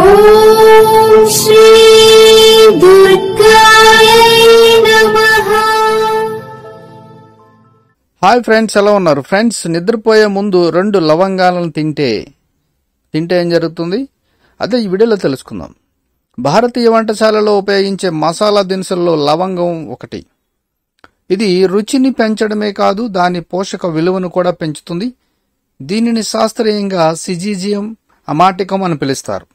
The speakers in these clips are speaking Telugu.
ఓం శ్రీ దుర్గాయ నమః. హాయ్ ఫ్రెండ్స్, ఎలా ఉన్నారు ఫ్రెండ్స్? నిద్రపోయే ముందు 2 లవంగాలను తింటే ఏం జరుగుతుంది? అదే ఈ వీడియోలో తెలుసుకుందాం. భారతీయ వంటశాలలో ఉపయోగించే మసాలా దినుసుల్లో లవంగం ఒకటి. ఇది రుచిని పెంచడమే కాదు, దాని పోషక విలువను కూడా పెంచుతుంది. దీనిని శాస్త్రీయంగా సిజీజియం అమాటికం అని పిలుస్తారు.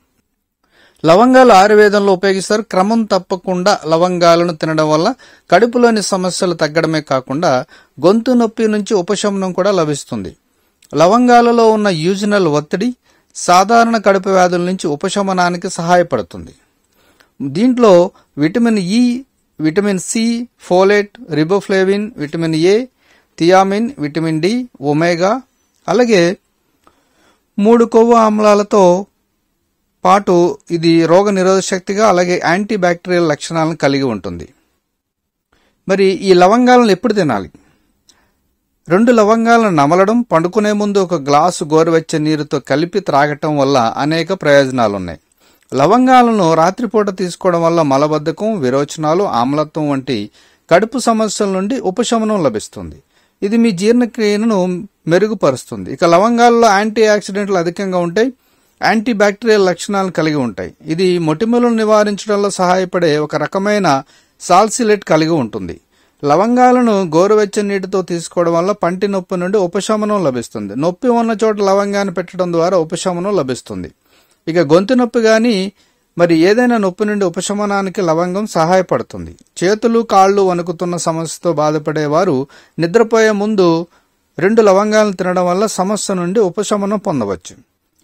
లవంగాలు ఆయుర్వేదంలో ఉపయోగిస్తారు. క్రమం తప్పకుండా లవంగాలను తినడం వల్ల కడుపులోని సమస్యలు తగ్గడమే కాకుండా గొంతు నొప్పి నుంచి ఉపశమనం కూడా లభిస్తుంది. లవంగాలలో ఉన్న యూజినల్ ఒత్తిడి సాధారణ కడుపు వ్యాధుల నుంచి ఉపశమనానికి సహాయపడుతుంది. దీంట్లో vitamin E, vitamin C, folate, riboflavin, vitamin A, thiamine, vitamin D, omega, అలాగే 3 కొవ్వు ఆమ్లాలతో పాటు ఇది రోగ నిరోధక శక్తిగా అలాగే యాంటీ బ్యాక్టీరియల్ లక్షణాలను కలిగి ఉంటుంది. మరి ఈ లవంగాలను ఎప్పుడు తినాలి? 2 లవంగాలను నమలడం, పండుకునే ముందు 1 గ్లాసు గోరువెచ్చని నీరుతో కలిపి త్రాగటం వల్ల అనేక ప్రయోజనాలున్నాయి. లవంగాలను రాత్రిపూట తీసుకోవడం వల్ల మలబద్ధకం, విరోచనాలు, ఆమ్లత్వం వంటి కడుపు సమస్యల నుండి ఉపశమనం లభిస్తుంది. ఇది మీ జీర్ణక్రియను మెరుగుపరుస్తుంది. ఇక లవంగాల్లో యాంటీ ఆక్సిడెంట్లు అధికంగా ఉంటాయి, యాంటీ బ్యాక్టీరియల్ లక్షణాలను కలిగి ఉంటాయి. ఇది మొటిమలను నివారించడంలో సహాయపడే ఒక రకమైన సాల్సిలేట్ కలిగి ఉంటుంది. లవంగాలను గోరువెచ్చని నీటితో తీసుకోవడం వల్ల పంటి నొప్పి నుండి ఉపశమనం లభిస్తుంది. నొప్పి ఉన్న చోట లవంగాన్ని పెట్టడం ద్వారా ఉపశమనం లభిస్తుంది. ఇక గొంతు నొప్పి కానీ మరి ఏదైనా నొప్పి నుండి ఉపశమనానికి లవంగం సహాయపడుతుంది. చేతులు కాళ్ళు వణుకుతున్న సమస్యతో బాధపడేవారు నిద్రపోయే ముందు 2 లవంగాలను తినడం వల్ల సమస్య నుండి ఉపశమనం పొందవచ్చు.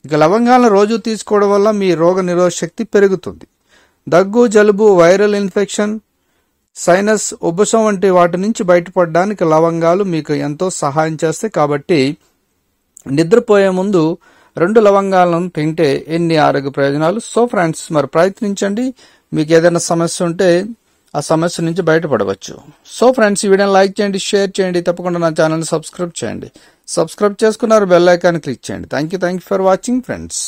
ఇక లవంగాలను రోజు తీసుకోవడం వల్ల మీ రోగ నిరోధక శక్తి పెరుగుతుంది. దగ్గు, జలుబు, వైరల్ ఇన్ఫెక్షన్, సైనస్, ఉబ్బసం వంటి వాటి నుంచి బయటపడడానికి లవంగాలు మీకు ఎంతో సహాయం చేస్తాయి. కాబట్టి నిద్రపోయే ముందు 2 లవంగాలను తింటే ఎన్ని ఆరోగ్య ప్రయోజనాలు. సో ఫ్రెండ్స్, మరి ప్రయత్నించండి. మీకు ఏదైనా సమస్య ఉంటే ఆ సమస్య నుంచి బయటపడవచ్చు. సో ఫ్రెండ్స్, ఈ వీడియోని లైక్ చేయండి, షేర్ చేయండి, తప్పకుండా నా ఛానల్ని సబ్స్క్రైబ్ చేయండి. సబ్స్క్రైబ్ చేసుకున్నారు, బెల్ ఐకాన్ క్లిక్ చేయండి. Thank you for watching friends.